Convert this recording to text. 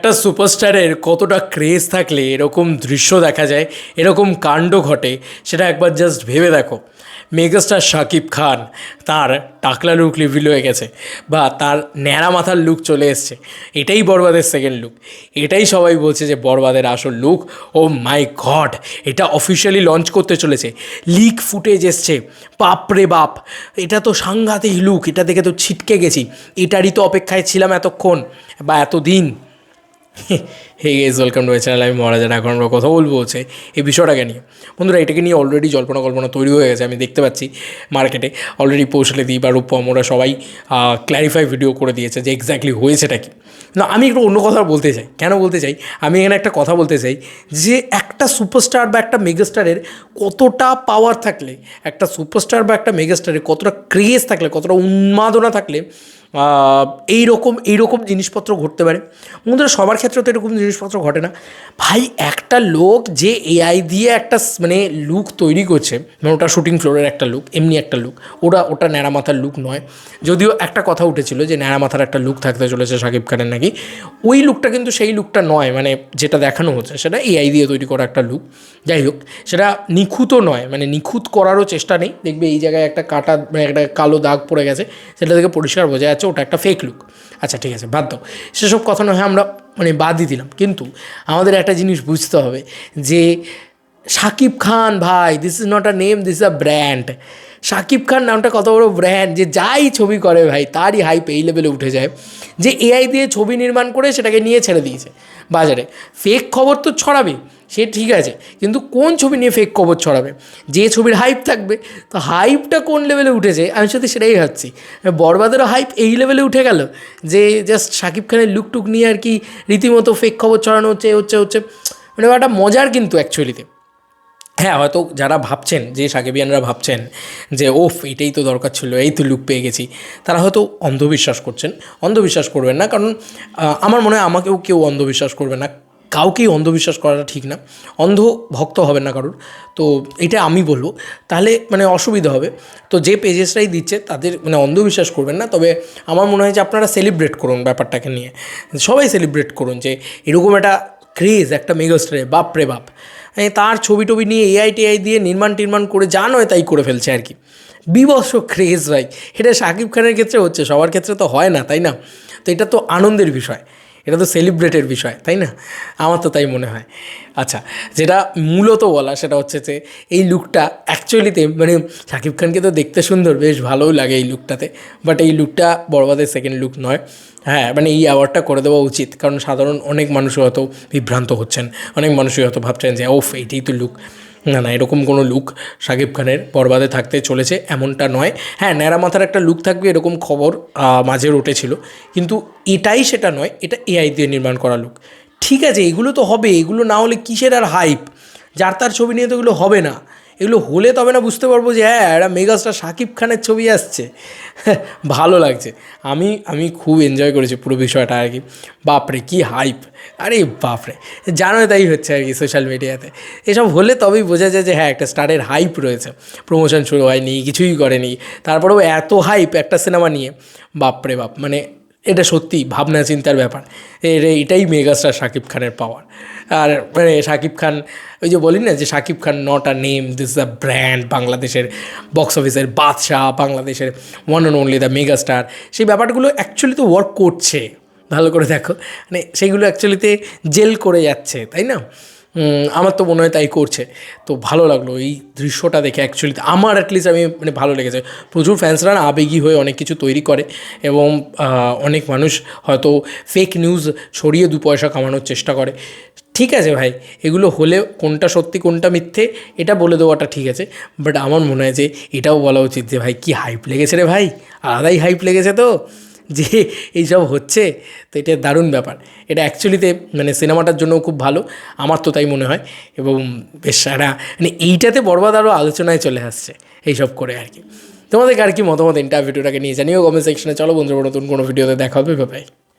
একটা সুপারস্টারের কতটা ক্রেজ থাকলে এরকম দৃশ্য দেখা যায়, এরকম কাণ্ড ঘটে, সেটা একবার জাস্ট ভেবে দেখো। মেগাস্টার শাকিব খান, তার টাকলা লুক রিভিল হয়ে গেছে, বা তার ন্যাড়া মাথার লুক চলে এসছে। এটাই বরবাদের সেকেন্ড লুক। এটাই সবাই বলছে যে বরবাদের আসল লুক। ও মাই গড, এটা অফিসিয়ালি লঞ্চ করতে চলেছে, লিক ফুটেজ এসছে। বাপরে বাপ, এটা তো সাংঘাতিক লুক, এটা দেখে তো ছিটকে গেছি। এটারই তো অপেক্ষায় ছিলাম এতক্ষণ বা এতদিন। Hey guys, welcome to my channel. আমি মহারাজা। এখন আমরা কথা বলবো হচ্ছে এই বিষয়টাকে নিয়ে। বন্ধুরা, এটাকে নিয়ে অলরেডি জল্পনা কল্পনা তৈরি হয়ে গেছে। আমি দেখতে পাচ্ছি মার্কেটে অলরেডি পৌঁছলে দিই বা রূপম, ওরা সবাই ক্ল্যারিফাই ভিডিও করে দিয়েছে যে এক্স্যাক্টলি হয়েছেটা কি না। আমি একটু অন্য কথা বলতে চাই। কেন বলতে চাই? আমি এখানে একটা কথা বলতে চাই যে একটা সুপারস্টার বা একটা মেগাস্টারের কতটা পাওয়ার থাকলে, একটা সুপারস্টার বা একটা মেগাস্টারের কতটা ক্রেজ থাকলে, কতটা উন্মাদনা থাকলে এইরকম জিনিসপত্র ঘটতে পারে। বন্ধুরা, সবার ক্ষেত্রে তো এরকম জিনিসপত্র ঘটে না ভাই। একটা লোক যে এআই দিয়ে একটা মানে লুক তৈরি করছে, মানে ওটা শুটিং ফ্লোরের একটা লুক, এমনি একটা লুক, ওটা ন্যাড়া মাথার লুক নয়। যদিও একটা কথা উঠেছিল যে ন্যাড়া মাথার একটা লুক থাকতে চলেছে শাকিব খানের নাকি, ওই লুকটা কিন্তু সেই লুকটা নয়। মানে যেটা দেখানো হচ্ছে সেটা এআই দিয়ে তৈরি করা একটা লুক। যাই হোক, সেটা নিখুঁতও নয়, মানে নিখুঁত করারও চেষ্টা নেই। দেখবে এই জায়গায় একটা কাটা, মানে একটা কালো দাগ পড়ে গেছে, সেটা থেকে পরিষ্কার বোঝা যাচ্ছে ওটা একটা ফেক লুক। আচ্ছা ঠিক আছে, বাদ দাও, সেসব কথা নয়, আমরা মানে বাদই দিলাম। কিন্তু আমাদের একটা জিনিস বুঝতে হবে যে শাকিব খান ভাই, this is not a name, this is a brand. Shakib Khan নামটা কত বড় ব্র্যান্ড, যে যাই ছবি করে ভাই তারই হাইপ এই লেভেলে উঠে যায় যে এআই দিয়ে ছবি নির্মাণ করে সেটাকে নিয়ে ছেড়ে দিয়েছে বাজারে। ফেক খবর তো ছড়াবে, সে ঠিক আছে, কিন্তু কোন ছবি নিয়ে ফেক খবর ছড়াবে? যে ছবির হাইপ থাকবে। তো হাইপটা কোন লেভেলে উঠেছে আমি শুধু সেটাই ভাবছি। বরবাদেরও হাইপ এই লেভেলে উঠে গেল যে জাস্ট শাকিব খানের লুকটুক নিয়ে আর কি রীতিমতো ফেক খবর ছড়ানো হচ্ছে। মানে একটা মজার কিন্তু অ্যাকচুয়ালিতে। হ্যাঁ, হয়তো যারা ভাবছেন, যে সাকিবিয়ানরা ভাবছেন যে ওফ এটাই তো দরকার ছিল, এই তো লুক পেয়ে গেছি, তারা হয়তো অন্ধবিশ্বাস করছেন। অন্ধবিশ্বাস করবেন না, কারণ আমার মনে হয় আমাকেও কেউ অন্ধবিশ্বাস করবে না। কাউকেই অন্ধবিশ্বাস করাটা ঠিক না। অন্ধ ভক্ত হবেন না কারোর। তো এটা আমি বলবো, তাহলে মানে অসুবিধা হবে। তো যে পেজেসটাই দিচ্ছে তাদের মানে অন্ধবিশ্বাস করবেন না। তবে আমার মনে হয় যে আপনারা সেলিব্রেট করুন ব্যাপারটাকে নিয়ে, সবাই সেলিব্রেট করুন যে এরকম একটা ক্রেজ, একটা মেগাস্টারে, বাপরে বাপ, তার ছবি টবি নিয়ে এআই দিয়ে নির্মাণ করে যা নয় তাই করে ফেলছে আর কি। বিভৎস ক্রেজ ভাই। এটা শাকিব খানের ক্ষেত্রে হচ্ছে, সবার ক্ষেত্রে তো হয় না, তাই না? তো এটা তো আনন্দের বিষয়, এটা তো সেলিব্রেটের বিষয়, তাই না? আমার তো তাই মনে হয়। আচ্ছা, যেটা মূলত বলা সেটা হচ্ছে যে এই লুকটা অ্যাকচুয়ালিতে মানে শাকিব খানকে তো দেখতে সুন্দর, বেশ ভালোও লাগে এই লুকটাতে, বাট এই লুকটা বরবাদের সেকেন্ড লুক নয়। হ্যাঁ, মানে এই অ্যাওয়ার্ডটা করে দেওয়া উচিত, কারণ সাধারণ অনেক মানুষ হয়তো বিভ্রান্ত হচ্ছেন, অনেক মানুষই হয়তো ভাবছেন যে ওফ এইটাই তো লুক। না, এরকম কোনো লুক শাকিব খানের বরবাদে থাকতে চলেছে এমনটা নয়। হ্যাঁ, ন্যাড়া মাথার একটা লুক থাকবে এরকম খবর মাঝে উঠেছিল, কিন্তু এটাই সেটা নয়, এটা এআই দিয়ে নির্মাণ করা লুক। ঠিক আছে, এগুলো তো হবে, এগুলো না হলে কিসের আর হাইপ? যার তার ছবি নিয়ে তো এগুলো হবে না। এগুলো হলে তবে না বুঝতে পারবো যে হ্যাঁ, একটা মেগাস্টার শাকিব খানের ছবি আসছে। ভালো লাগছে। আমি খুব এনজয় করেছি পুরো বিষয়টা আর কি। বাপরে কী হাইপ! আরে বাপরে, জানোই তাই হচ্ছে আর কি সোশ্যাল মিডিয়াতে। এসব হলে তবেই বোঝা যায় যে হ্যাঁ, একটা স্টারের হাইপ রয়েছে। প্রমোশন শুরু হয়নি, কিছুই করেনি, তারপরেও এত হাইপ একটা সিনেমা নিয়ে। বাপরে বাপ, মানে এটা সত্যি ভাবনা চিন্তার ব্যাপার। এটাই মেগাস্টার শাকিব খানের পাওয়ার। আর মানে শাকিব খান, ওই যে বলি না যে Shakib Khan not a name, this is a brand, বাংলাদেশের বক্স অফিসের বাদশাহ, বাংলাদেশের one and only the megastar. সেই ব্যাপারগুলো অ্যাকচুয়ালি তো ওয়ার্ক করছে, ভালো করে দেখো, মানে সেইগুলো অ্যাকচুয়ালিতে জেল করে যাচ্ছে, তাই না? আমার তো মনে হয় তাই করছে। তো ভালো লাগলো এই দৃশ্যটা দেখে, অ্যাকচুয়ালি আমার অ্যাটলিস্ট আমি মানে ভালো লেগেছে। প্রচুর ফ্যান্সরা না আবেগী হয়ে অনেক কিছু তৈরি করে, এবং অনেক মানুষ হয়তো ফেক নিউজ ছড়িয়ে দু পয়সা কামানোর চেষ্টা করে। ঠিক আছে ভাই, এগুলো হলে কোনটা সত্যি কোনটা মিথ্যে এটা বলে দেওয়াটা ঠিক আছে, বাট আমার মনে হয় যে এটাও বলা উচিত যে ভাই কী হাইপ লেগেছে রে ভাই, আলাদাই হাইপ লেগেছে তো, যে এইসব হচ্ছে। তো এটা দারুণ ব্যাপার। এটা অ্যাকচুয়ালিতে মানে সিনেমাটার জন্য খুব ভালো, আমার তো তাই মনে হয়। এবং বেশ একটা মানে এইটাতে বরবাদ আরও আলোচনায় চলে আসছে এইসব করে আর কি। তোমাদের আর কি মতামত ভিডিওটাকে নিয়ে জানিও কমেন্ট সেকশনে। চলো বন্ধুরা, নতুন কোনো ভিডিওতে দেখা হবে, বাই।